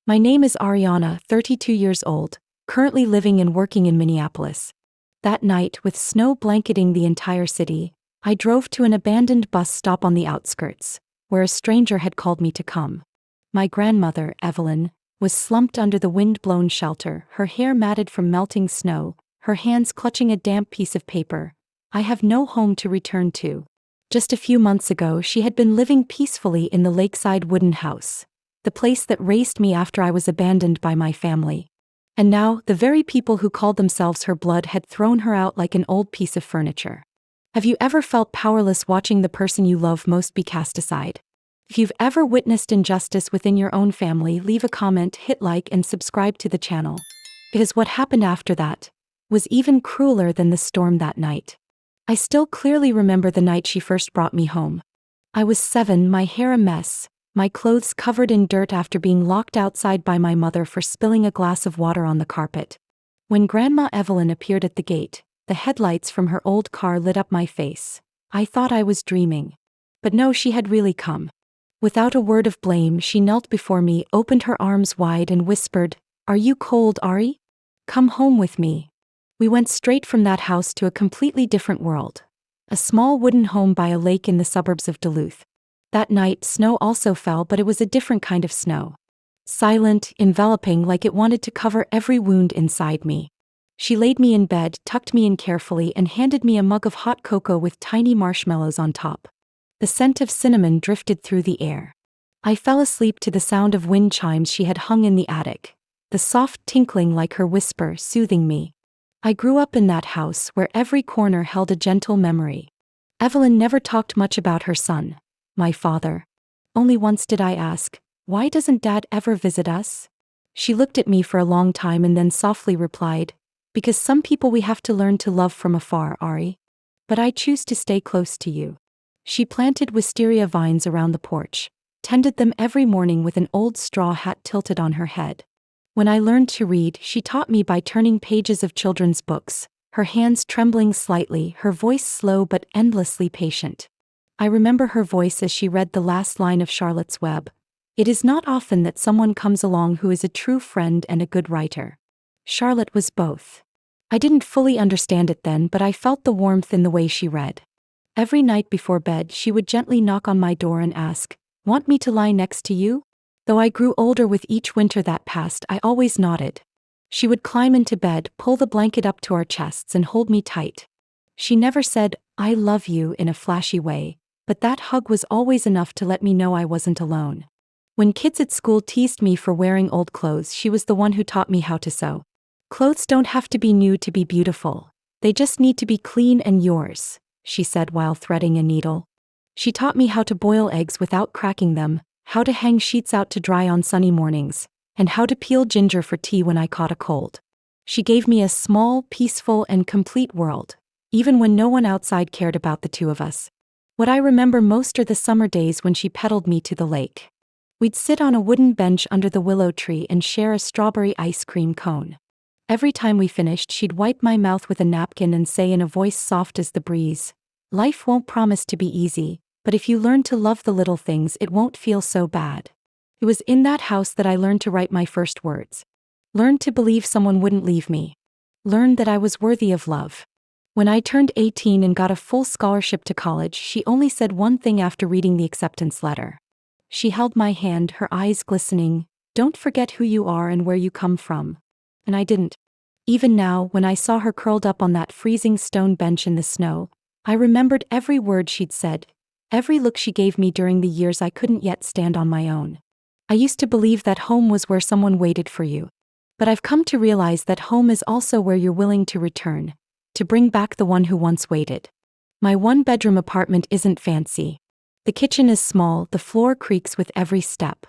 My name is Ariana, 32 years old, currently living and working in Minneapolis. That night, with snow blanketing the entire city, I drove to an abandoned bus stop on the outskirts, where a stranger had called me to come. My grandmother, Evelyn, was slumped under the wind-blown shelter, her hair matted from melting snow, her hands clutching a damp piece of paper. I have no home to return to. Just a few months ago, she had been living peacefully in the lakeside wooden house, the place that raised me after I was abandoned by my family. And now, the very people who called themselves her blood had thrown her out like an old piece of furniture. Have you ever felt powerless watching the person you love most be cast aside? If you've ever witnessed injustice within your own family, leave a comment, hit like, and subscribe to the channel. Because what happened after that was even crueler than the storm that night. I still clearly remember the night she first brought me home. I was 7, my hair a mess, my clothes covered in dirt after being locked outside by my mother for spilling a glass of water on the carpet. When Grandma Evelyn appeared at the gate, the headlights from her old car lit up my face. I thought I was dreaming. But no, she had really come. Without a word of blame, she knelt before me, opened her arms wide and whispered, "Are you cold, Ari? Come home with me." We went straight from that house to a completely different world. A small wooden home by a lake in the suburbs of Duluth. That night, snow also fell, but it was a different kind of snow. Silent, enveloping, like it wanted to cover every wound inside me. She laid me in bed, tucked me in carefully, and handed me a mug of hot cocoa with tiny marshmallows on top. The scent of cinnamon drifted through the air. I fell asleep to the sound of wind chimes she had hung in the attic, the soft tinkling like her whisper, soothing me. I grew up in that house where every corner held a gentle memory. Evelyn never talked much about her son, my father. Only once did I ask, "Why doesn't Dad ever visit us?" She looked at me for a long time and then softly replied, "Because some people we have to learn to love from afar, Ari. But I choose to stay close to you." She planted wisteria vines around the porch, tended them every morning with an old straw hat tilted on her head. When I learned to read, she taught me by turning pages of children's books, her hands trembling slightly, her voice slow but endlessly patient. I remember her voice as she read the last line of Charlotte's Web. It is not often that someone comes along who is a true friend and a good writer. Charlotte was both. I didn't fully understand it then, but I felt the warmth in the way she read. Every night before bed, she would gently knock on my door and ask, "Want me to lie next to you?" Though I grew older with each winter that passed, I always nodded. She would climb into bed, pull the blanket up to our chests, and hold me tight. She never said, "I love you," in a flashy way, but that hug was always enough to let me know I wasn't alone. When kids at school teased me for wearing old clothes, she was the one who taught me how to sew. "Clothes don't have to be new to be beautiful. They just need to be clean and yours," she said while threading a needle. She taught me how to boil eggs without cracking them, how to hang sheets out to dry on sunny mornings, and how to peel ginger for tea when I caught a cold. She gave me a small, peaceful, and complete world, even when no one outside cared about the two of us. What I remember most are the summer days when she pedaled me to the lake. We'd sit on a wooden bench under the willow tree and share a strawberry ice cream cone. Every time we finished, she'd wipe my mouth with a napkin and say in a voice soft as the breeze, "Life won't promise to be easy, but if you learn to love the little things, it won't feel so bad." It was in that house that I learned to write my first words. Learned to believe someone wouldn't leave me. Learned that I was worthy of love. When I turned 18 and got a full scholarship to college, she only said one thing after reading the acceptance letter. She held my hand, her eyes glistening, "Don't forget who you are and where you come from." And I didn't. Even now, when I saw her curled up on that freezing stone bench in the snow, I remembered every word she'd said, every look she gave me during the years I couldn't yet stand on my own. I used to believe that home was where someone waited for you. But I've come to realize that home is also where you're willing to return, to bring back the one who once waited. My one-bedroom apartment isn't fancy. The kitchen is small, the floor creaks with every step.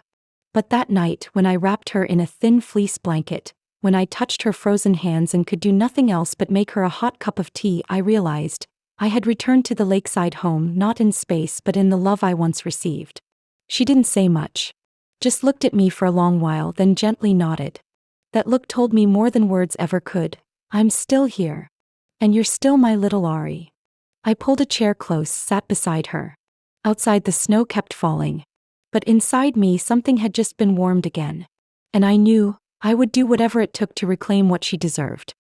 But that night, when I wrapped her in a thin fleece blanket, when I touched her frozen hands and could do nothing else but make her a hot cup of tea, I realized I had returned to the lakeside home, not in space but in the love I once received. She didn't say much. Just looked at me for a long while, then gently nodded. That look told me more than words ever could. "I'm still here. And you're still my little Ari." I pulled a chair close, sat beside her. Outside the snow kept falling. But inside me something had just been warmed again. And I knew I would do whatever it took to reclaim what she deserved.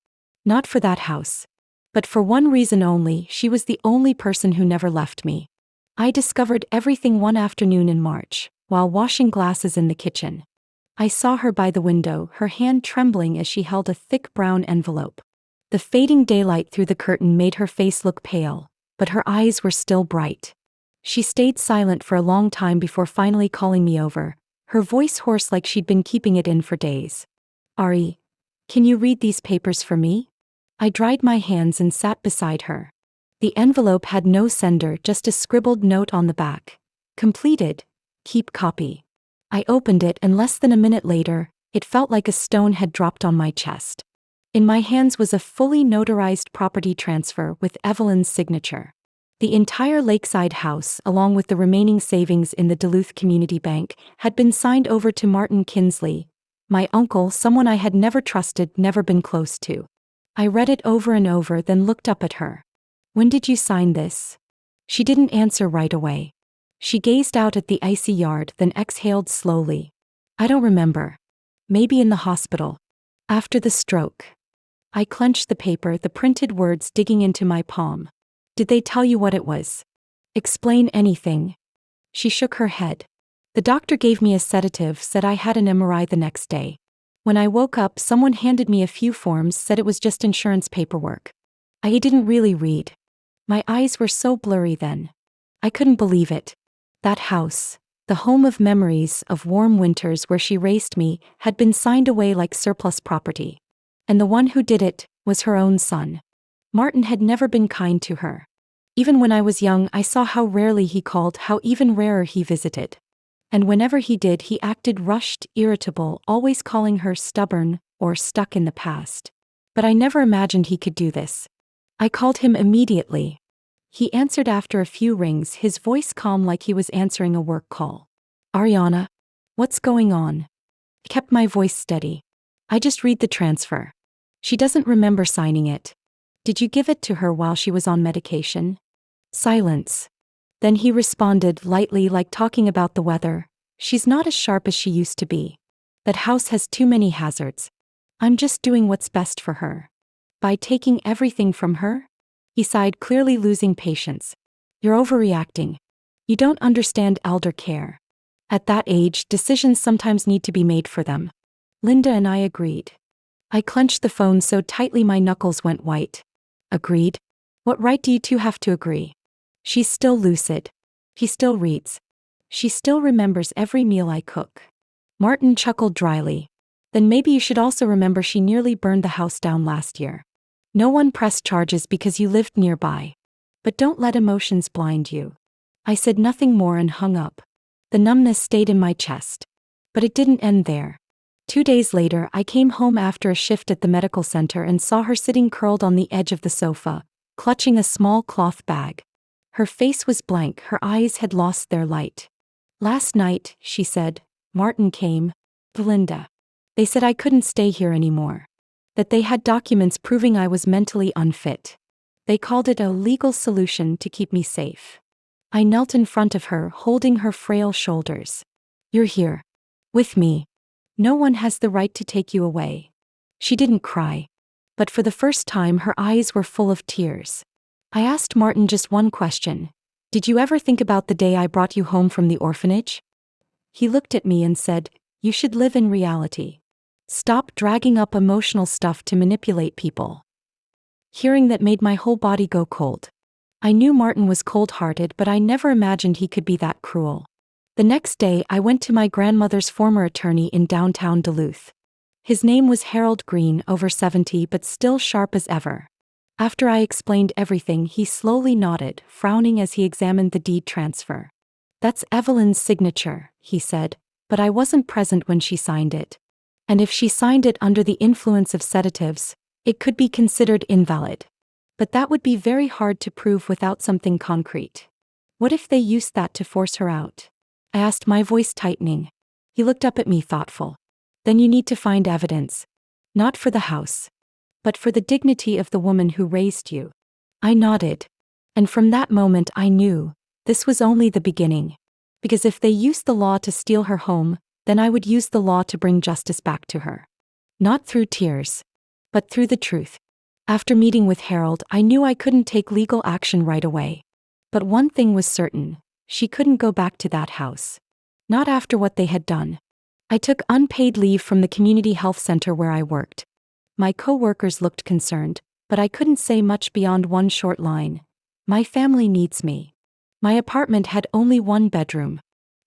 Not for that house. But for one reason only: she was the only person who never left me. I discovered everything one afternoon in March, while washing glasses in the kitchen. I saw her by the window, her hand trembling as she held a thick brown envelope. The fading daylight through the curtain made her face look pale, but her eyes were still bright. She stayed silent for a long time before finally calling me over, her voice hoarse like she'd been keeping it in for days. "Ari, can you read these papers for me?" I dried my hands and sat beside her. The envelope had no sender, just a scribbled note on the back. Completed. Keep copy. I opened it, and less than a minute later, it felt like a stone had dropped on my chest. In my hands was a fully notarized property transfer with Evelyn's signature. The entire lakeside house, along with the remaining savings in the Duluth Community Bank, had been signed over to Martin Kinsley, my uncle, someone I had never trusted, never been close to. I read it over and over, then looked up at her. "When did you sign this?" She didn't answer right away. She gazed out at the icy yard, then exhaled slowly. "I don't remember. Maybe in the hospital. After the stroke." I clenched the paper, the printed words digging into my palm. "Did they tell you what it was? Explain anything?" She shook her head. "The doctor gave me a sedative, said I had an MRI the next day. When I woke up, someone handed me a few forms, said it was just insurance paperwork. I didn't really read. My eyes were so blurry then. I couldn't believe it. That house, the home of memories, of warm winters where she raised me, had been signed away like surplus property. And the one who did it was her own son. Martin had never been kind to her. Even when I was young, I saw how rarely he called, how even rarer he visited. And whenever he did, he acted rushed, irritable, always calling her stubborn or stuck in the past. But I never imagined he could do this. I called him immediately. He answered after a few rings, his voice calm like he was answering a work call. "Ariana, what's going on?" I kept my voice steady. "I just read the transfer. She doesn't remember signing it. Did you give it to her while she was on medication?" Silence. Then he responded lightly, like talking about the weather. "She's not as sharp as she used to be. That house has too many hazards. I'm just doing what's best for her." "By taking everything from her?" He sighed, clearly losing patience. "You're overreacting. You don't understand elder care. At that age, decisions sometimes need to be made for them." Linda and I agreed. I clenched the phone so tightly my knuckles went white. "Agreed? What right do you two have to agree? She's still lucid. He still reads. She still remembers every meal I cook." Martin chuckled dryly. "Then maybe you should also remember she nearly burned the house down last year. No one pressed charges because you lived nearby. But don't let emotions blind you." I said nothing more and hung up. The numbness stayed in my chest. But it didn't end there. 2 days later, I came home after a shift at the medical center and saw her sitting curled on the edge of the sofa, clutching a small cloth bag. Her face was blank, her eyes had lost their light. "Last night," she said, "Martin came. Linda. They said I couldn't stay here anymore. That they had documents proving I was mentally unfit. They called it a legal solution to keep me safe." I knelt in front of her, holding her frail shoulders. "You're here. With me. No one has the right to take you away." She didn't cry. But for the first time, her eyes were full of tears. I asked Martin just one question. "Did you ever think about the day I brought you home from the orphanage?" He looked at me and said, "You should live in reality. Stop dragging up emotional stuff to manipulate people." Hearing that made my whole body go cold. I knew Martin was cold-hearted, but I never imagined he could be that cruel. The next day, I went to my grandmother's former attorney in downtown Duluth. His name was Harold Green, over 70 but still sharp as ever. After I explained everything, he slowly nodded, frowning as he examined the deed transfer. "That's Evelyn's signature," he said, "but I wasn't present when she signed it. And if she signed it under the influence of sedatives, it could be considered invalid. But that would be very hard to prove without something concrete. What if they used that to force her out?" I asked, my voice tightening. He looked up at me, thoughtful. "Then you need to find evidence. Not for the house. But for the dignity of the woman who raised you." I nodded. And from that moment I knew this was only the beginning. Because if they used the law to steal her home, Then I would use the law to bring justice back to her. Not through tears, but through the truth. After meeting with Harold, I knew I couldn't take legal action right away. But one thing was certain: she couldn't go back to that house. Not after what they had done. I took unpaid leave from the community health center where I worked. My co-workers looked concerned, but I couldn't say much beyond one short line: "My family needs me." My apartment had only one bedroom.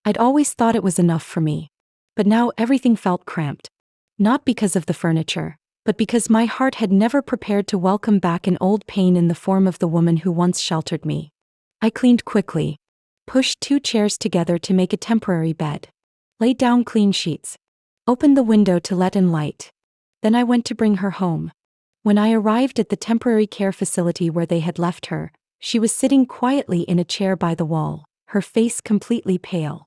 I'd always thought it was enough for me. But now everything felt cramped. Not because of the furniture, but because my heart had never prepared to welcome back an old pain in the form of the woman who once sheltered me. I cleaned quickly, pushed 2 chairs together to make a temporary bed, laid down clean sheets, opened the window to let in light. Then I went to bring her home. When I arrived at the temporary care facility where they had left her, she was sitting quietly in a chair by the wall, her face completely pale.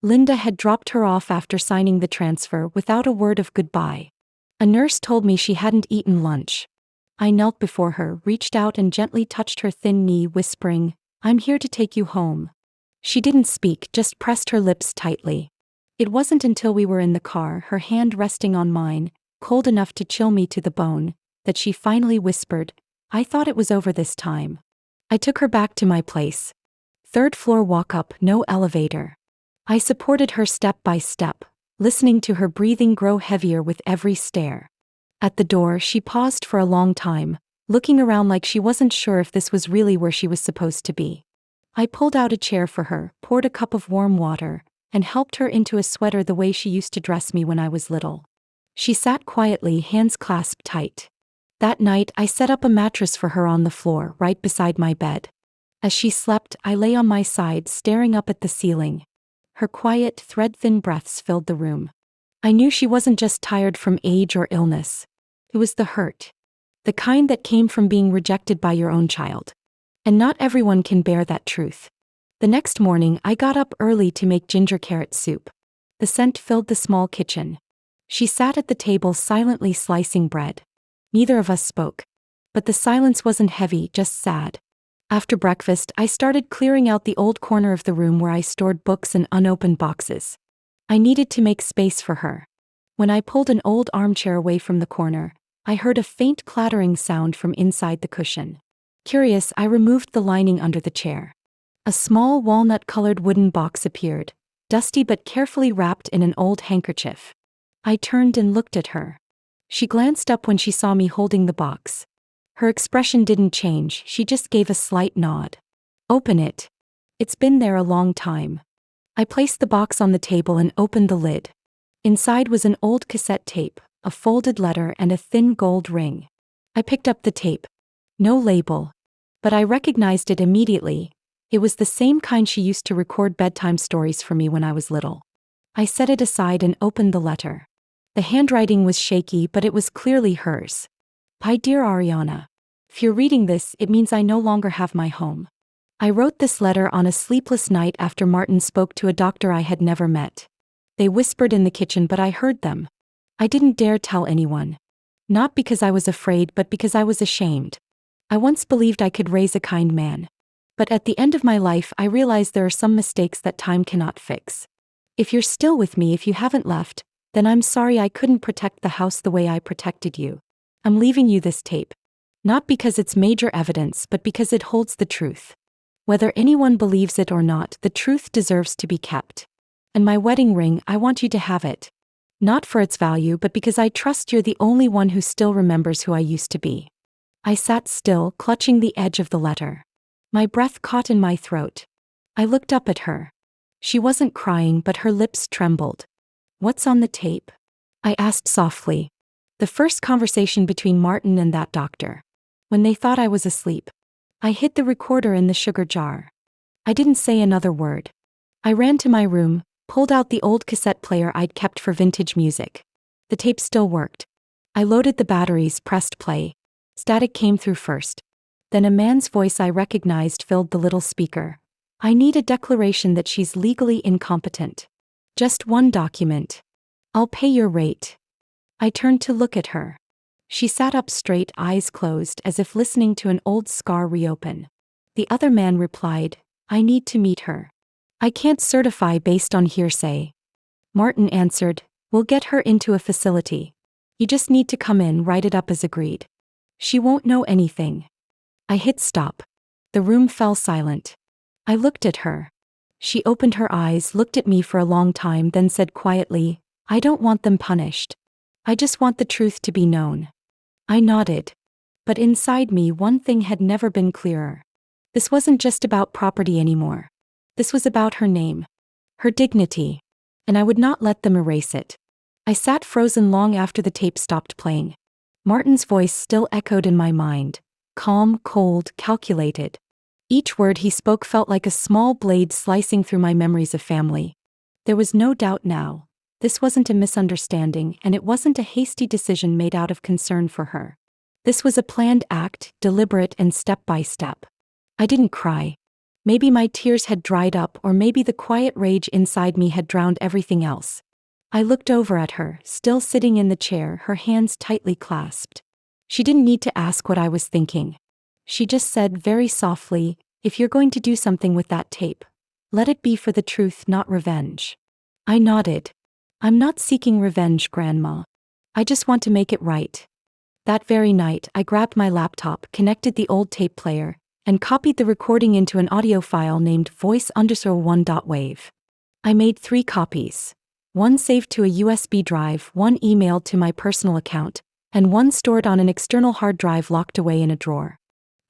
Linda had dropped her off after signing the transfer without a word of goodbye. A nurse told me she hadn't eaten lunch. I knelt before her, reached out and gently touched her thin knee, whispering, "I'm here to take you home." She didn't speak, just pressed her lips tightly. It wasn't until we were in the car, her hand resting on mine, cold enough to chill me to the bone, that she finally whispered, "I thought it was over this time." I took her back to my place. 3rd floor walk up, no elevator. I supported her step by step, listening to her breathing grow heavier with every stair. At the door, she paused for a long time, looking around like she wasn't sure if this was really where she was supposed to be. I pulled out a chair for her, poured a cup of warm water, and helped her into a sweater the way she used to dress me when I was little. She sat quietly, hands clasped tight. That night, I set up a mattress for her on the floor, right beside my bed. As she slept, I lay on my side, staring up at the ceiling. Her quiet, thread-thin breaths filled the room. I knew she wasn't just tired from age or illness. It was the hurt. The kind that came from being rejected by your own child. And not everyone can bear that truth. The next morning, I got up early to make ginger carrot soup. The scent filled the small kitchen. She sat at the table silently slicing bread. Neither of us spoke. But the silence wasn't heavy, just sad. After breakfast, I started clearing out the old corner of the room where I stored books and unopened boxes. I needed to make space for her. When I pulled an old armchair away from the corner, I heard a faint clattering sound from inside the cushion. Curious, I removed the lining under the chair. A small walnut-colored wooden box appeared, dusty but carefully wrapped in an old handkerchief. I turned and looked at her. She glanced up when she saw me holding the box. Her expression didn't change, she just gave a slight nod. "Open it. It's been there a long time." I placed the box on the table and opened the lid. Inside was an old cassette tape, a folded letter, and a thin gold ring. I picked up the tape. No label. But I recognized it immediately. It was the same kind she used to record bedtime stories for me when I was little. I set it aside and opened the letter. The handwriting was shaky, but it was clearly hers. "My dear Ariana, if you're reading this, it means I no longer have my home. I wrote this letter on a sleepless night after Martin spoke to a doctor I had never met. They whispered in the kitchen, but I heard them. I didn't dare tell anyone. Not because I was afraid, but because I was ashamed. I once believed I could raise a kind man. But at the end of my life, I realized there are some mistakes that time cannot fix. If you're still with me, if you haven't left, then I'm sorry I couldn't protect the house the way I protected you. I'm leaving you this tape. Not because it's major evidence, but because it holds the truth. Whether anyone believes it or not, the truth deserves to be kept. And my wedding ring, I want you to have it. Not for its value, but because I trust you're the only one who still remembers who I used to be." I sat still, clutching the edge of the letter. My breath caught in my throat. I looked up at her. She wasn't crying, but her lips trembled. "What's on the tape?" I asked softly. "The first conversation between Martin and that doctor. When they thought I was asleep. I hid the recorder in the sugar jar." I didn't say another word. I ran to my room, pulled out the old cassette player I'd kept for vintage music. The tape still worked. I loaded the batteries, pressed play. Static came through first. Then a man's voice I recognized filled the little speaker. "I need a declaration that she's legally incompetent. Just one document. I'll pay your rate." I turned to look at her. She sat up straight, eyes closed, as if listening to an old scar reopen. The other man replied, "I need to meet her. I can't certify based on hearsay." Martin answered, "We'll get her into a facility. You just need to come in, write it up as agreed. She won't know anything." I hit stop. The room fell silent. I looked at her. She opened her eyes, looked at me for a long time, then said quietly, "I don't want them punished. I just want the truth to be known." I nodded. But inside me, one thing had never been clearer. This wasn't just about property anymore. This was about her name, her dignity, and I would not let them erase it. I sat frozen long after the tape stopped playing. Martin's voice still echoed in my mind, calm, cold, calculated. Each word he spoke felt like a small blade slicing through my memories of family. There was no doubt now. This wasn't a misunderstanding, and it wasn't a hasty decision made out of concern for her. This was a planned act, deliberate and step by step. I didn't cry. Maybe my tears had dried up, or maybe the quiet rage inside me had drowned everything else. I looked over at her, still sitting in the chair, her hands tightly clasped. She didn't need to ask what I was thinking. She just said very softly, "If you're going to do something with that tape, let it be for the truth, not revenge." I nodded. "I'm not seeking revenge, Grandma. I just want to make it right." That very night, I grabbed my laptop, connected the old tape player, and copied the recording into an audio file named voice_1.wave. I made 3 copies. One saved to a USB drive, one emailed to my personal account, and one stored on an external hard drive locked away in a drawer.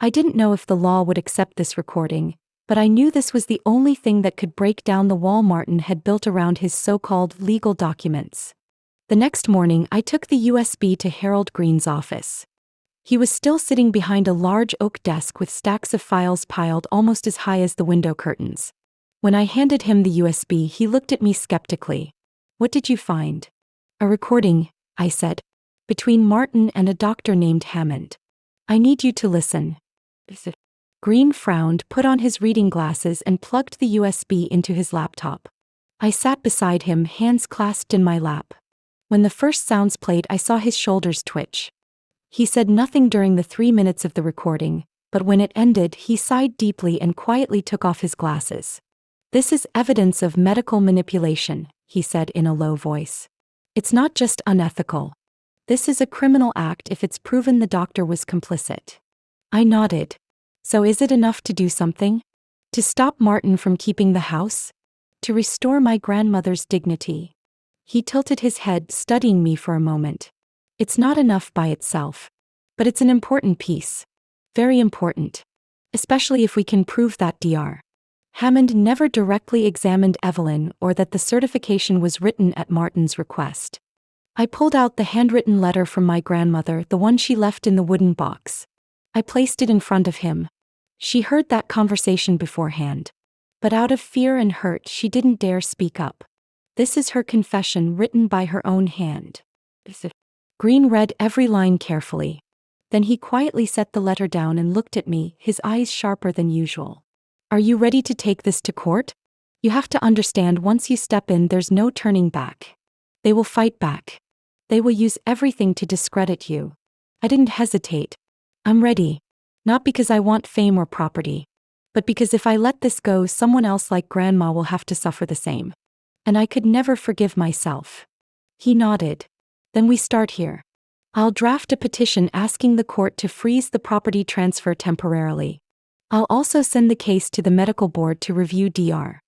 I didn't know if the law would accept this recording, but I knew this was the only thing that could break down the wall Martin had built around his so-called legal documents. The next morning, I took the USB to Harold Green's office. He was still sitting behind a large oak desk with stacks of files piled almost as high as the window curtains. When I handed him the USB, he looked at me skeptically. "What did you find?" "A recording," I said, "between Martin and a doctor named Hammond. I need you to listen." Green frowned, put on his reading glasses, and plugged the USB into his laptop. I sat beside him, hands clasped in my lap. When the first sounds played, I saw his shoulders twitch. He said nothing during the 3 minutes of the recording, but when it ended, he sighed deeply and quietly took off his glasses. "This is evidence of medical manipulation," he said in a low voice. "It's not just unethical. This is a criminal act if it's proven the doctor was complicit." I nodded. "So is it enough to do something? To stop Martin from keeping the house? To restore my grandmother's dignity?" He tilted his head, studying me for a moment. "It's not enough by itself. But it's an important piece. Very important. Especially if we can prove that Dr. Hammond never directly examined Evelyn, or that the certification was written at Martin's request." I pulled out the handwritten letter from my grandmother, the one she left in the wooden box. I placed it in front of him. She heard that conversation beforehand. But out of fear and hurt, she didn't dare speak up. This is her confession, written by her own hand. Green read every line carefully. Then he quietly set the letter down and looked at me, his eyes sharper than usual. "Are you ready to take this to court? You have to understand, once you step in, there's no turning back. They will fight back. They will use everything to discredit you." I didn't hesitate. "I'm ready. Not because I want fame or property, but because if I let this go, someone else like Grandma will have to suffer the same. And I could never forgive myself." He nodded. "Then we start here. I'll draft a petition asking the court to freeze the property transfer temporarily. I'll also send the case to the medical board to review Dr.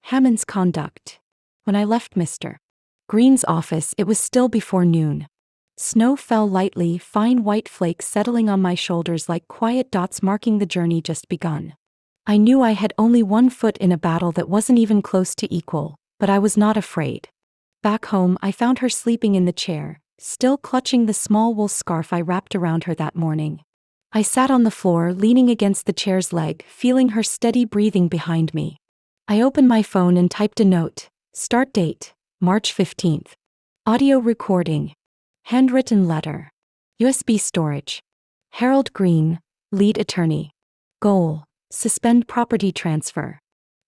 Hammond's conduct." When I left Mr. Green's office, it was still before noon. Snow fell lightly, fine white flakes settling on my shoulders like quiet dots marking the journey just begun. I knew I had only one foot in a battle that wasn't even close to equal, but I was not afraid. Back home, I found her sleeping in the chair, still clutching the small wool scarf I wrapped around her that morning. I sat on the floor, leaning against the chair's leg, feeling her steady breathing behind me. I opened my phone and typed a note. Start date, March 15th. Audio recording. Handwritten letter. USB storage. Harold Green, lead attorney. Goal: suspend property transfer.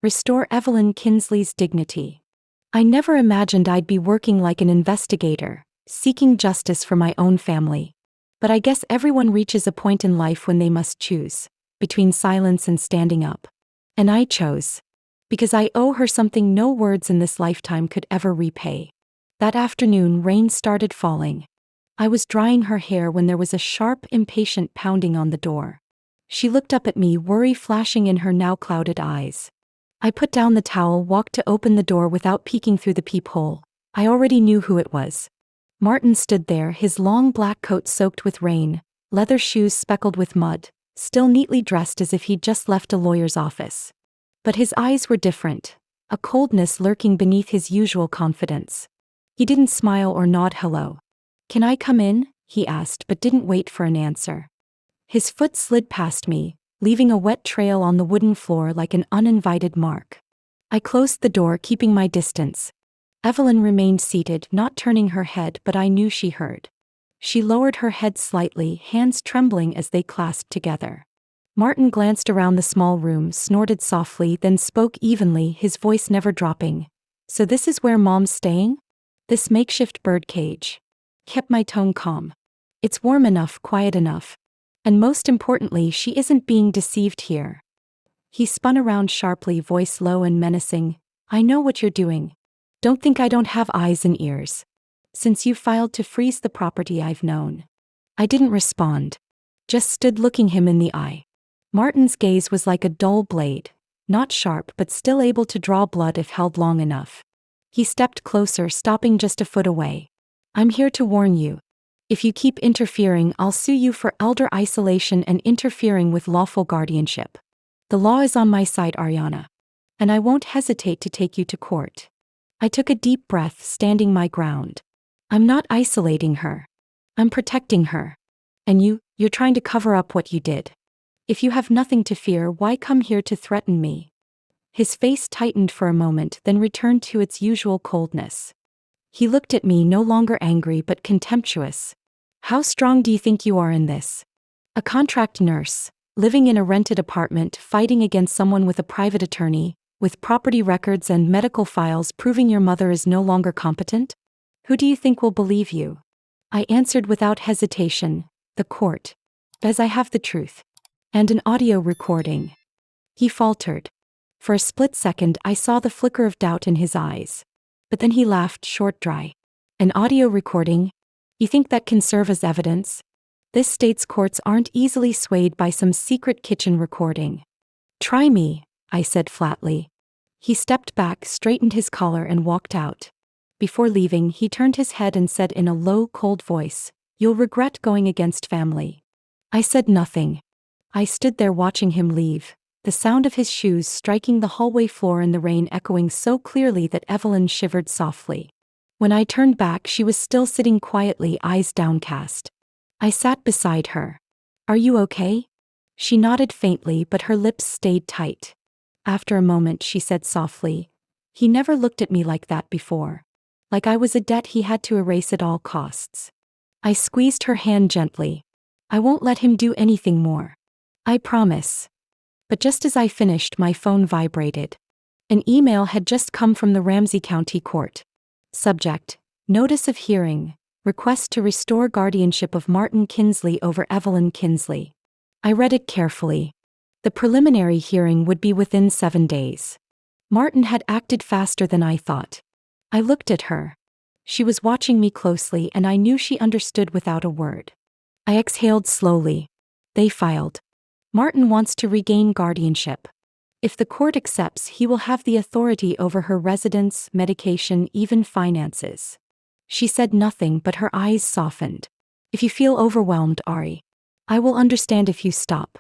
Restore Evelyn Kinsley's dignity. I never imagined I'd be working like an investigator, seeking justice for my own family. But I guess everyone reaches a point in life when they must choose between silence and standing up. And I chose. Because I owe her something no words in this lifetime could ever repay. That afternoon, rain started falling. I was drying her hair when there was a sharp, impatient pounding on the door. She looked up at me, worry flashing in her now clouded eyes. I put down the towel, walked to open the door without peeking through the peephole. I already knew who it was. Martin stood there, his long black coat soaked with rain, leather shoes speckled with mud, still neatly dressed as if he'd just left a lawyer's office. But his eyes were different, a coldness lurking beneath his usual confidence. He didn't smile or nod hello. "Can I come in?" he asked, but didn't wait for an answer. His foot slid past me, leaving a wet trail on the wooden floor like an uninvited mark. I closed the door, keeping my distance. Evelyn remained seated, not turning her head, but I knew she heard. She lowered her head slightly, hands trembling as they clasped together. Martin glanced around the small room, snorted softly, then spoke evenly, his voice never dropping. "So this is where Mom's staying? This makeshift birdcage?" Kept my tone calm. "It's warm enough, quiet enough. And most importantly, she isn't being deceived here." He spun around sharply, voice low and menacing. "I know what you're doing. Don't think I don't have eyes and ears. Since you filed to freeze the property, I've known." I didn't respond. Just stood looking him in the eye. Martin's gaze was like a dull blade, not sharp but still able to draw blood if held long enough. He stepped closer, stopping just a foot away. "I'm here to warn you. If you keep interfering, I'll sue you for elder isolation and interfering with lawful guardianship. The law is on my side, Ariana. And I won't hesitate to take you to court." I took a deep breath, standing my ground. "I'm not isolating her. I'm protecting her. And you're trying to cover up what you did. If you have nothing to fear, why come here to threaten me?" His face tightened for a moment, then returned to its usual coldness. He looked at me, no longer angry but contemptuous. "How strong do you think you are in this? A contract nurse, living in a rented apartment, fighting against someone with a private attorney, with property records and medical files proving your mother is no longer competent? Who do you think will believe you?" I answered without hesitation, "The court. As I have the truth. And an audio recording." He faltered. For a split second I saw the flicker of doubt in his eyes. But then he laughed, short, dry. "An audio recording? You think that can serve as evidence? This state's courts aren't easily swayed by some secret kitchen recording." "Try me," I said flatly. He stepped back, straightened his collar and walked out. Before leaving, he turned his head and said in a low, cold voice, "You'll regret going against family." I said nothing. I stood there watching him leave, the sound of his shoes striking the hallway floor and the rain echoing so clearly that Evelyn shivered softly. When I turned back, she was still sitting quietly, eyes downcast. I sat beside her. "Are you okay?" She nodded faintly, but her lips stayed tight. After a moment, she said softly, "He never looked at me like that before. Like I was a debt he had to erase at all costs." I squeezed her hand gently. "I won't let him do anything more. I promise." But just as I finished, my phone vibrated. An email had just come from the Ramsey County Court. Subject: Notice of Hearing. Request to restore guardianship of Martin Kinsley over Evelyn Kinsley. I read it carefully. The preliminary hearing would be within 7 days. Martin had acted faster than I thought. I looked at her. She was watching me closely, and I knew she understood without a word. I exhaled slowly. They filed. Martin wants to regain guardianship. If the court accepts, he will have the authority over her residence, medication, even finances. She said nothing, but her eyes softened. "If you feel overwhelmed, Ari, I will understand if you stop."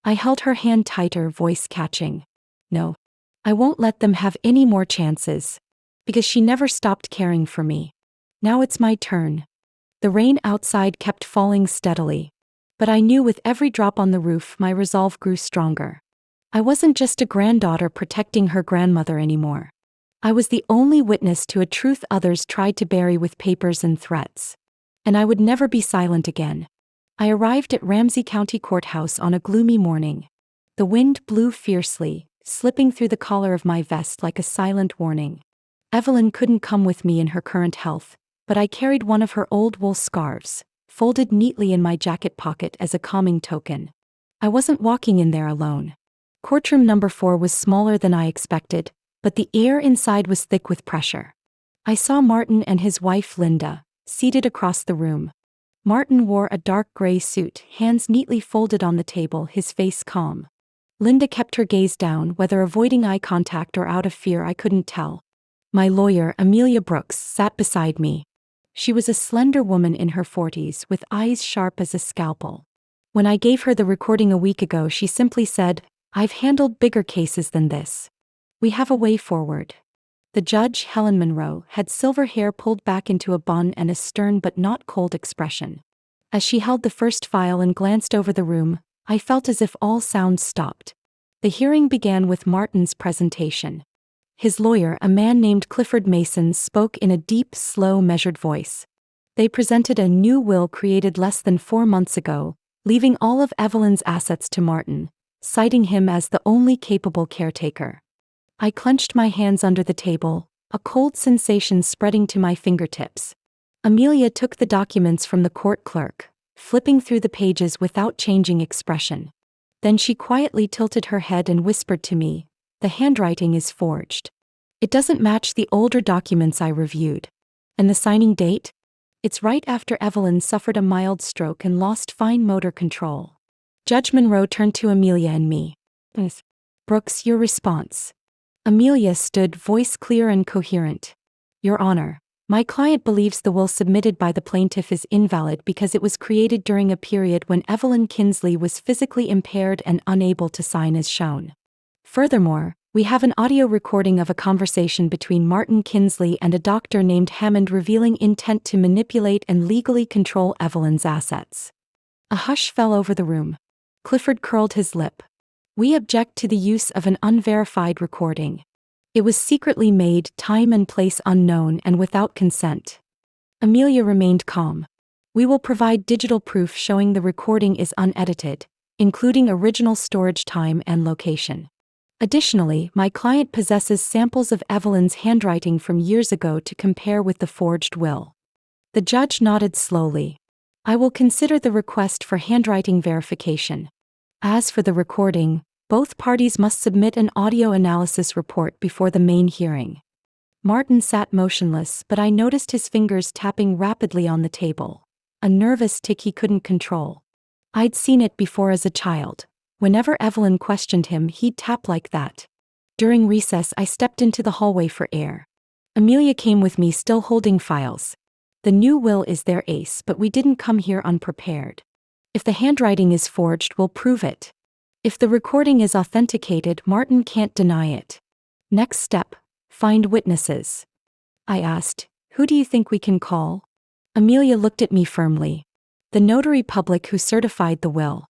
I held her hand tighter, voice catching. "No. I won't let them have any more chances. Because she never stopped caring for me. Now it's my turn." The rain outside kept falling steadily. But I knew with every drop on the roof my resolve grew stronger. I wasn't just a granddaughter protecting her grandmother anymore. I was the only witness to a truth others tried to bury with papers and threats. And I would never be silent again. I arrived at Ramsey County Courthouse on a gloomy morning. The wind blew fiercely, slipping through the collar of my vest like a silent warning. Evelyn couldn't come with me in her current health, but I carried one of her old wool scarves, folded neatly in my jacket pocket as a calming token. I wasn't walking in there alone. Courtroom number 4 was smaller than I expected, but the air inside was thick with pressure. I saw Martin and his wife Linda, seated across the room. Martin wore a dark gray suit, hands neatly folded on the table, his face calm. Linda kept her gaze down, whether avoiding eye contact or out of fear I couldn't tell. My lawyer, Amelia Brooks, sat beside me. She was a slender woman in her 40s with eyes sharp as a scalpel. When I gave her the recording a week ago, she simply said, "I've handled bigger cases than this. We have a way forward." The judge, Helen Monroe, had silver hair pulled back into a bun and a stern but not cold expression. As she held the first file and glanced over the room, I felt as if all sounds stopped. The hearing began with Martin's presentation. His lawyer, a man named Clifford Mason, spoke in a deep, slow, measured voice. They presented a new will created less than 4 months ago, leaving all of Evelyn's assets to Martin, citing him as the only capable caretaker. I clenched my hands under the table, a cold sensation spreading to my fingertips. Amelia took the documents from the court clerk, flipping through the pages without changing expression. Then she quietly tilted her head and whispered to me, "The handwriting is forged. It doesn't match the older documents I reviewed. And the signing date? It's right after Evelyn suffered a mild stroke and lost fine motor control." Judge Monroe turned to Amelia and me. "Ms. Brooks, your response." Amelia stood, voice clear and coherent. "Your Honor, my client believes the will submitted by the plaintiff is invalid because it was created during a period when Evelyn Kinsley was physically impaired and unable to sign as shown. Furthermore, we have an audio recording of a conversation between Martin Kinsley and a doctor named Hammond revealing intent to manipulate and legally control Evelyn's assets." A hush fell over the room. Clifford curled his lip. "We object to the use of an unverified recording. It was secretly made, time and place unknown, and without consent." Amelia remained calm. "We will provide digital proof showing the recording is unedited, including original storage time and location. Additionally, my client possesses samples of Evelyn's handwriting from years ago to compare with the forged will." The judge nodded slowly. "I will consider the request for handwriting verification. As for the recording, both parties must submit an audio analysis report before the main hearing." Martin sat motionless, but I noticed his fingers tapping rapidly on the table, a nervous tic he couldn't control. I'd seen it before as a child. Whenever Evelyn questioned him, he'd tap like that. During recess, I stepped into the hallway for air. Amelia came with me, still holding files. "The new will is their ace, but we didn't come here unprepared. If the handwriting is forged, we'll prove it. If the recording is authenticated, Martin can't deny it. Next step, find witnesses." I asked, "Who do you think we can call?" Amelia looked at me firmly. "The notary public who certified the will.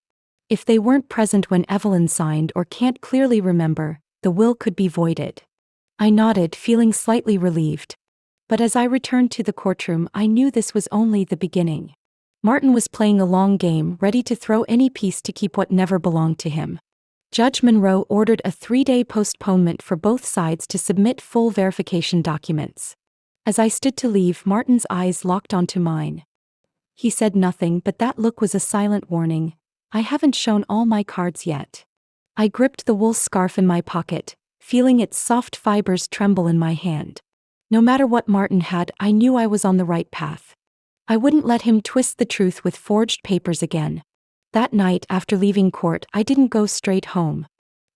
If they weren't present when Evelyn signed or can't clearly remember, the will could be voided." I nodded, feeling slightly relieved. But as I returned to the courtroom, I knew this was only the beginning. Martin was playing a long game, ready to throw any piece to keep what never belonged to him. Judge Monroe ordered a 3-day postponement for both sides to submit full verification documents. As I stood to leave, Martin's eyes locked onto mine. He said nothing, but that look was a silent warning. I haven't shown all my cards yet. I gripped the wool scarf in my pocket, feeling its soft fibers tremble in my hand. No matter what Martin had, I knew I was on the right path. I wouldn't let him twist the truth with forged papers again. That night, after leaving court, I didn't go straight home.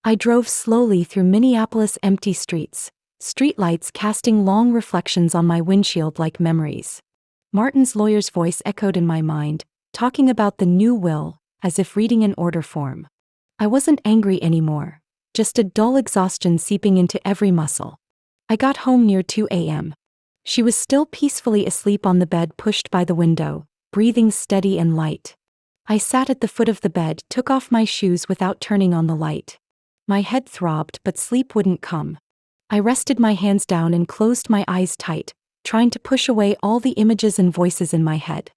I drove slowly through Minneapolis' empty streets, streetlights casting long reflections on my windshield like memories. Martin's lawyer's voice echoed in my mind, talking about the new will, as if reading an order form. I wasn't angry anymore, just a dull exhaustion seeping into every muscle. I got home near 2 a.m. She was still peacefully asleep on the bed pushed by the window, breathing steady and light. I sat at the foot of the bed, took off my shoes without turning on the light. My head throbbed, but sleep wouldn't come. I rested my hands down and closed my eyes tight, trying to push away all the images and voices in my head.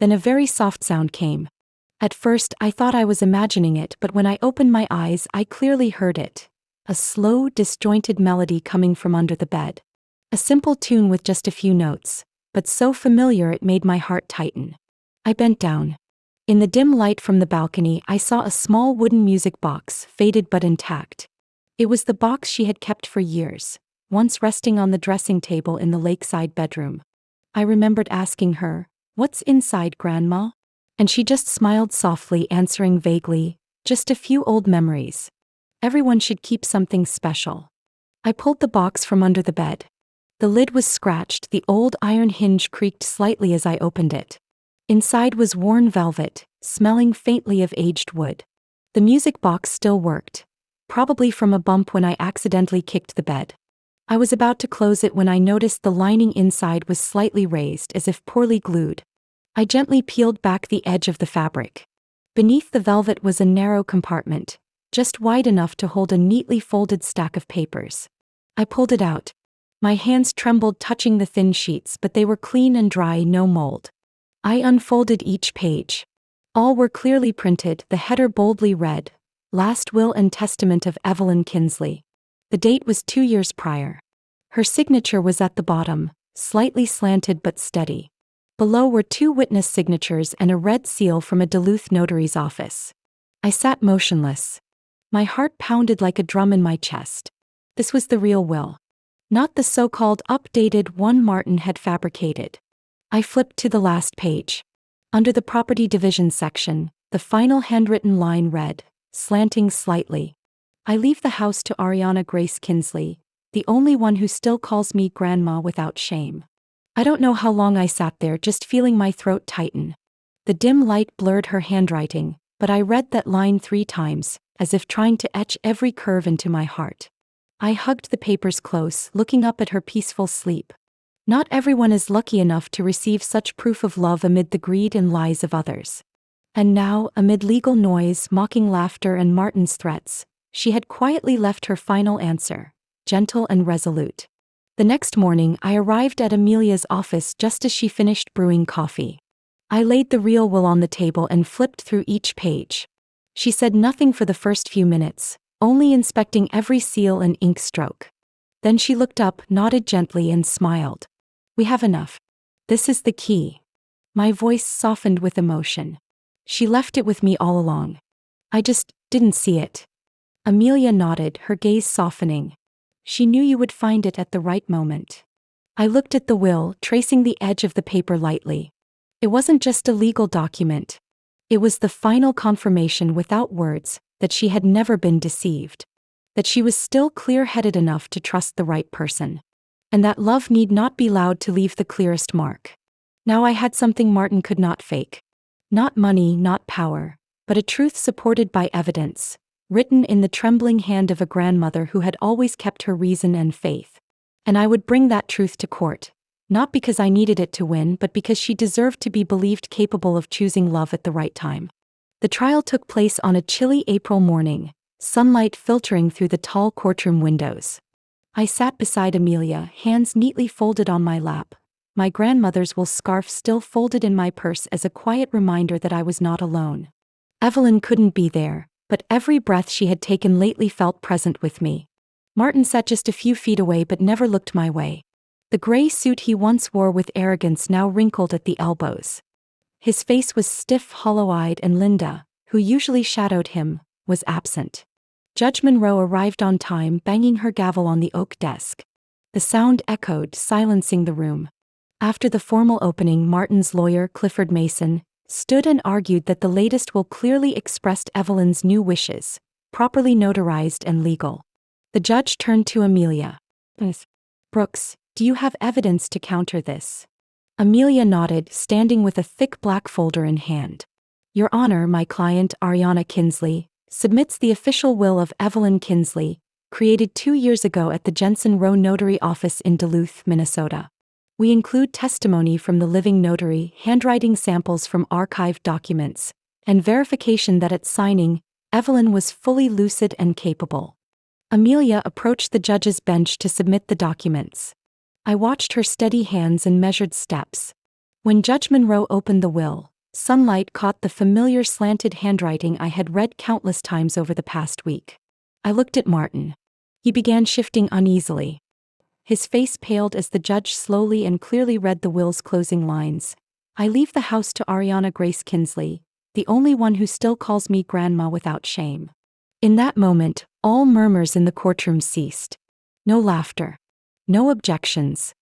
Then a very soft sound came. At first, I thought I was imagining it, but when I opened my eyes, I clearly heard it. A slow, disjointed melody coming from under the bed. A simple tune with just a few notes, but so familiar it made my heart tighten. I bent down. In the dim light from the balcony, I saw a small wooden music box, faded but intact. It was the box she had kept for years, once resting on the dressing table in the lakeside bedroom. I remembered asking her, "What's inside, Grandma?" And she just smiled softly, answering vaguely, "Just a few old memories. Everyone should keep something special." I pulled the box from under the bed. The lid was scratched, the old iron hinge creaked slightly as I opened it. Inside was worn velvet, smelling faintly of aged wood. The music box still worked, probably from a bump when I accidentally kicked the bed. I was about to close it when I noticed the lining inside was slightly raised, as if poorly glued. I gently peeled back the edge of the fabric. Beneath the velvet was a narrow compartment, just wide enough to hold a neatly folded stack of papers. I pulled it out. My hands trembled touching the thin sheets, but they were clean and dry, no mold. I unfolded each page. All were clearly printed, the header boldly read, "Last Will and Testament of Evelyn Kinsley." The date was 2 years prior. Her signature was at the bottom, slightly slanted but steady. Below were 2 witness signatures and a red seal from a Duluth notary's office. I sat motionless. My heart pounded like a drum in my chest. This was the real will, not the so-called updated one Martin had fabricated. I flipped to the last page. Under the property division section, the final handwritten line read, slanting slightly, "I leave the house to Ariana Grace Kinsley, the only one who still calls me Grandma without shame." I don't know how long I sat there, just feeling my throat tighten. The dim light blurred her handwriting, but I read that line 3 times, as if trying to etch every curve into my heart. I hugged the papers close, looking up at her peaceful sleep. Not everyone is lucky enough to receive such proof of love amid the greed and lies of others. And now, amid legal noise, mocking laughter, and Martin's threats, she had quietly left her final answer, gentle and resolute. The next morning, I arrived at Amelia's office just as she finished brewing coffee. I laid the real will on the table and flipped through each page. She said nothing for the first few minutes, only inspecting every seal and ink stroke. Then she looked up, nodded gently, and smiled. "We have enough. This is the key." My voice softened with emotion. "She left it with me all along. I just didn't see it." Amelia nodded, her gaze softening. "She knew you would find it at the right moment." I looked at the will, tracing the edge of the paper lightly. It wasn't just a legal document. It was the final confirmation without words that she had never been deceived. That she was still clear-headed enough to trust the right person. And that love need not be loud to leave the clearest mark. Now I had something Martin could not fake. Not money, not power, but a truth supported by evidence, written in the trembling hand of a grandmother who had always kept her reason and faith. And I would bring that truth to court, not because I needed it to win, but because she deserved to be believed capable of choosing love at the right time. The trial took place on a chilly April morning, sunlight filtering through the tall courtroom windows. I sat beside Amelia, hands neatly folded on my lap, my grandmother's wool scarf still folded in my purse as a quiet reminder that I was not alone. Evelyn couldn't be there, but every breath she had taken lately felt present with me. Martin sat just a few feet away but never looked my way. The gray suit he once wore with arrogance now wrinkled at the elbows. His face was stiff, hollow-eyed, and Linda, who usually shadowed him, was absent. Judge Monroe arrived on time, banging her gavel on the oak desk. The sound echoed, silencing the room. After the formal opening, Martin's lawyer, Clifford Mason, stood and argued that the latest will clearly expressed Evelyn's new wishes, properly notarized and legal. The judge turned to Amelia. "Miss Brooks, do you have evidence to counter this?" Amelia nodded, standing with a thick black folder in hand. "Your Honor, my client, Ariana Kinsley, submits the official will of Evelyn Kinsley, created 2 years ago at the Jensen Row Notary Office in Duluth, Minnesota. We include testimony from the living notary, handwriting samples from archived documents, and verification that at signing, Evelyn was fully lucid and capable." Amelia approached the judge's bench to submit the documents. I watched her steady hands and measured steps. When Judge Monroe opened the will, sunlight caught the familiar slanted handwriting I had read countless times over the past week. I looked at Martin. He began shifting uneasily. His face paled as the judge slowly and clearly read the will's closing lines. "I leave the house to Ariana Grace Kinsley, the only one who still calls me grandma without shame. In that moment, all murmurs in the courtroom ceased. No laughter. No objections.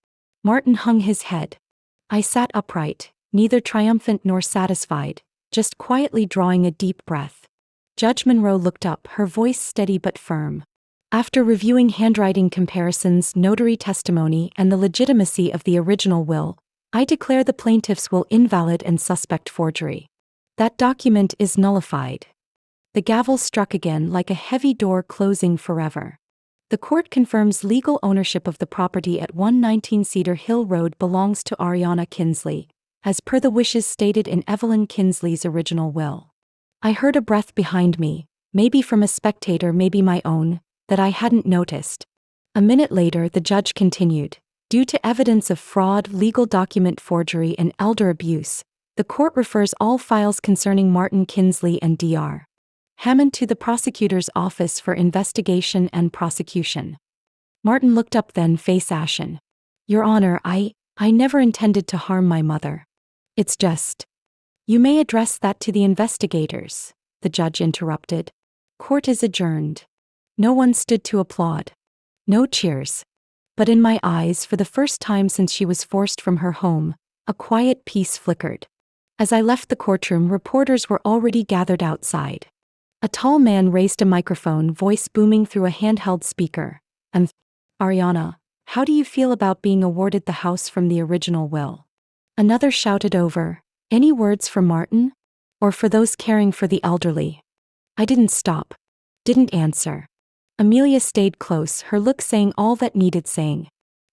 Martin hung his head. I sat upright, neither triumphant nor satisfied, just quietly drawing a deep breath. Judge Monroe looked up, her voice steady but firm. After reviewing handwriting comparisons, notary testimony, and the legitimacy of the original will, I declare the plaintiff's will invalid and suspect forgery. That document is nullified. The gavel struck again like a heavy door closing forever. The court confirms legal ownership of the property at 119 Cedar Hill Road belongs to Ariana Kinsley, as per the wishes stated in Evelyn Kinsley's original will. I heard a breath behind me, maybe from a spectator, maybe my own, that I hadn't noticed. A minute later, the judge continued. Due to evidence of fraud, legal document forgery, and elder abuse, the court refers all files concerning Martin Kinsley and Dr. Hammond to the prosecutor's office for investigation and prosecution. Martin looked up, then face ashen. Your Honor, I never intended to harm my mother. It's just. You may address that to the investigators, the judge interrupted. Court is adjourned. No one stood to applaud. No cheers. But in my eyes, for the first time since she was forced from her home, a quiet peace flickered. As I left the courtroom, reporters were already gathered outside. A tall man raised a microphone, voice booming through a handheld speaker. Ariana, how do you feel about being awarded the house from the original will? Another shouted over, any words for Martin? Or for those caring for the elderly? I didn't stop. Didn't answer. Amelia stayed close, her look saying all that needed saying.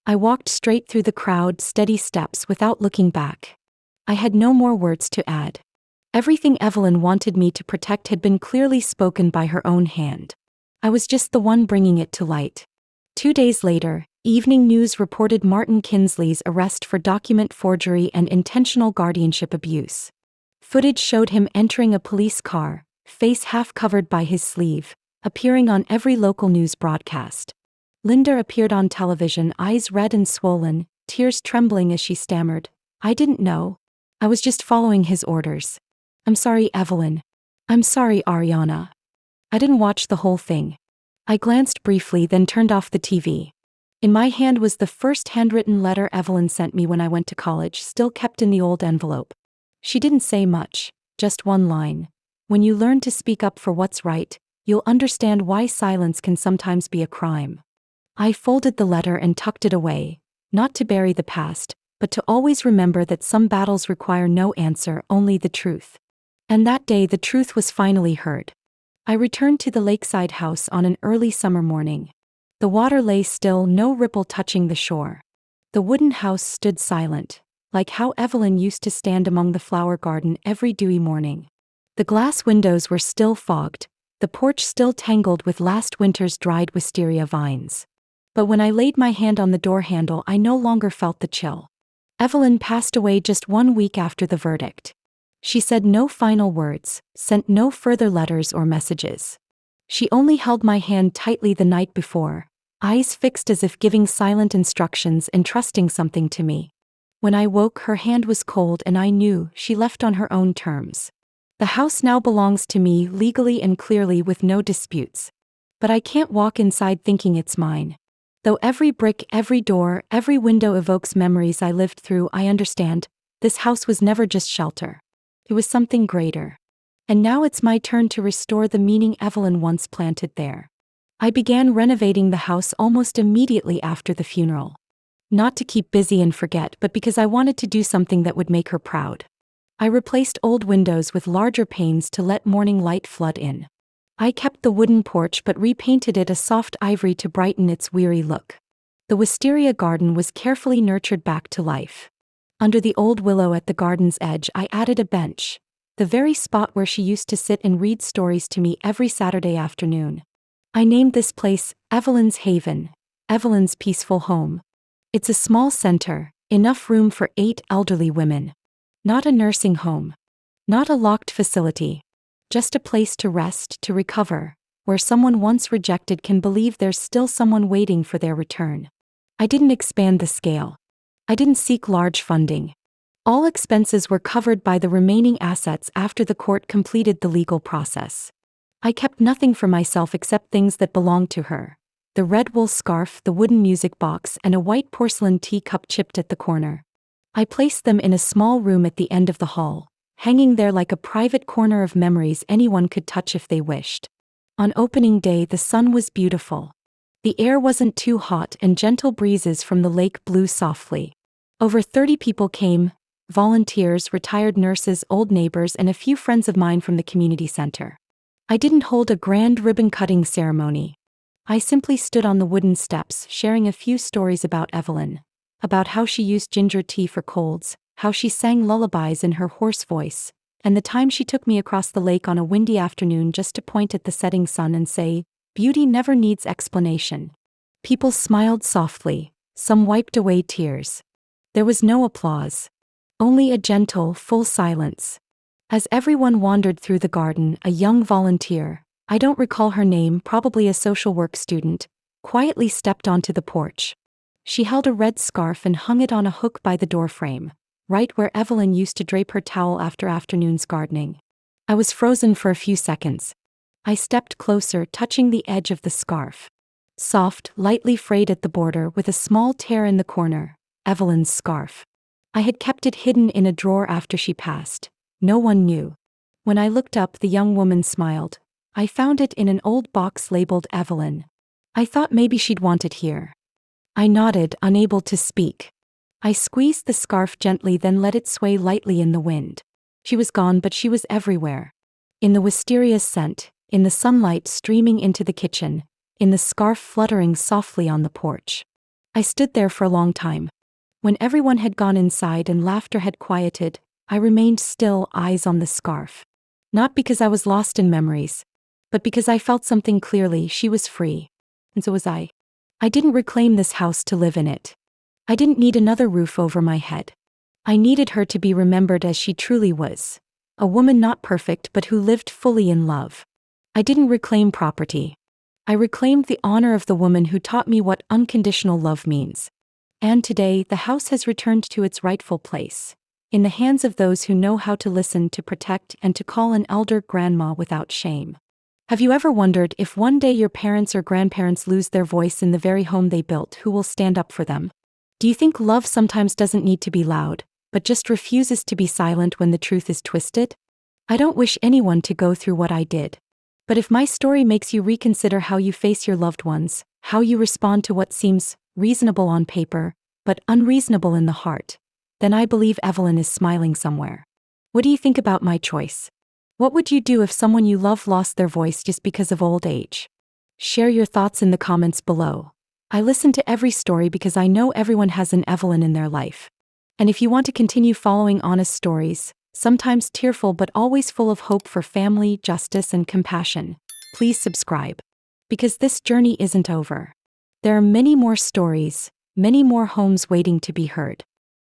I walked straight through the crowd, steady steps without looking back. I had no more words to add. Everything Evelyn wanted me to protect had been clearly spoken by her own hand. I was just the one bringing it to light. 2 days later, Evening News reported Martin Kinsley's arrest for document forgery and intentional guardianship abuse. Footage showed him entering a police car, face half covered by his sleeve, appearing on every local news broadcast. Linda appeared on television, eyes red and swollen, tears trembling as she stammered, I didn't know. I was just following his orders. I'm sorry, Evelyn. I'm sorry, Ariana. I didn't watch the whole thing. I glanced briefly, then turned off the TV. In my hand was the first handwritten letter Evelyn sent me when I went to college, still kept in the old envelope. She didn't say much, just one line. When you learn to speak up for what's right, you'll understand why silence can sometimes be a crime. I folded the letter and tucked it away, not to bury the past, but to always remember that some battles require no answer, only the truth. And that day the truth was finally heard. I returned to the lakeside house on an early summer morning. The water lay still, no ripple touching the shore. The wooden house stood silent, like how Evelyn used to stand among the flower garden every dewy morning. The glass windows were still fogged, the porch still tangled with last winter's dried wisteria vines. But when I laid my hand on the door handle, I no longer felt the chill. Evelyn passed away just 1 week after the verdict. She said no final words, sent no further letters or messages. She only held my hand tightly the night before, eyes fixed as if giving silent instructions, entrusting something to me. When I woke, her hand was cold, and I knew she left on her own terms. The house now belongs to me, legally and clearly, with no disputes. But I can't walk inside thinking it's mine. Though every brick, every door, every window evokes memories I lived through, I understand, this house was never just shelter. It was something greater. And now it's my turn to restore the meaning Evelyn once planted there. I began renovating the house almost immediately after the funeral. Not to keep busy and forget, but because I wanted to do something that would make her proud. I replaced old windows with larger panes to let morning light flood in. I kept the wooden porch but repainted it a soft ivory to brighten its weary look. The wisteria garden was carefully nurtured back to life. Under the old willow at the garden's edge, I added a bench, the very spot where she used to sit and read stories to me every Saturday afternoon. I named this place Evelyn's Haven, Evelyn's peaceful home. It's a small center, enough room for 8 elderly women. Not a nursing home. Not a locked facility. Just a place to rest, to recover, where someone once rejected can believe there's still someone waiting for their return. I didn't expand the scale. I didn't seek large funding. All expenses were covered by the remaining assets after the court completed the legal process. I kept nothing for myself except things that belonged to her: the red wool scarf, the wooden music box, and a white porcelain teacup chipped at the corner. I placed them in a small room at the end of the hall, hanging there like a private corner of memories anyone could touch if they wished. On opening day, the sun was beautiful. The air wasn't too hot and gentle breezes from the lake blew softly. Over 30 people came: volunteers, retired nurses, old neighbors, and a few friends of mine from the community center. I didn't hold a grand ribbon-cutting ceremony. I simply stood on the wooden steps, sharing a few stories about Evelyn, about how she used ginger tea for colds, how she sang lullabies in her hoarse voice, and the time she took me across the lake on a windy afternoon just to point at the setting sun and say, "Beauty never needs explanation." People smiled softly, some wiped away tears. There was no applause. Only a gentle, full silence. As everyone wandered through the garden, a young volunteer, I don't recall her name, probably a social work student, quietly stepped onto the porch. She held a red scarf and hung it on a hook by the doorframe, right where Evelyn used to drape her towel after afternoons gardening. I was frozen for a few seconds. I stepped closer, touching the edge of the scarf. Soft, lightly frayed at the border with a small tear in the corner, Evelyn's scarf. I had kept it hidden in a drawer after she passed. No one knew. When I looked up, the young woman smiled. I found it in an old box labeled Evelyn. I thought maybe she'd want it here. I nodded, unable to speak. I squeezed the scarf gently, then let it sway lightly in the wind. She was gone, but she was everywhere. In the wisteria scent, in the sunlight streaming into the kitchen, in the scarf fluttering softly on the porch. I stood there for a long time. When everyone had gone inside and laughter had quieted, I remained still, eyes on the scarf. Not because I was lost in memories, but because I felt something clearly: she was free. And so was I. I didn't reclaim this house to live in it. I didn't need another roof over my head. I needed her to be remembered as she truly was. A woman not perfect, but who lived fully in love. I didn't reclaim property. I reclaimed the honor of the woman who taught me what unconditional love means. And today, the house has returned to its rightful place, in the hands of those who know how to listen, to protect, and to call an elder grandma without shame. Have you ever wondered, if one day your parents or grandparents lose their voice in the very home they built, who will stand up for them? Do you think love sometimes doesn't need to be loud, but just refuses to be silent when the truth is twisted? I don't wish anyone to go through what I did. But if my story makes you reconsider how you face your loved ones, how you respond to what seems reasonable on paper, but unreasonable in the heart, then I believe Evelyn is smiling somewhere. What do you think about my choice? What would you do if someone you love lost their voice just because of old age? Share your thoughts in the comments below. I listen to every story because I know everyone has an Evelyn in their life. And if you want to continue following honest stories, sometimes tearful but always full of hope for family, justice, and compassion, please subscribe. Because this journey isn't over. There are many more stories, many more homes waiting to be heard.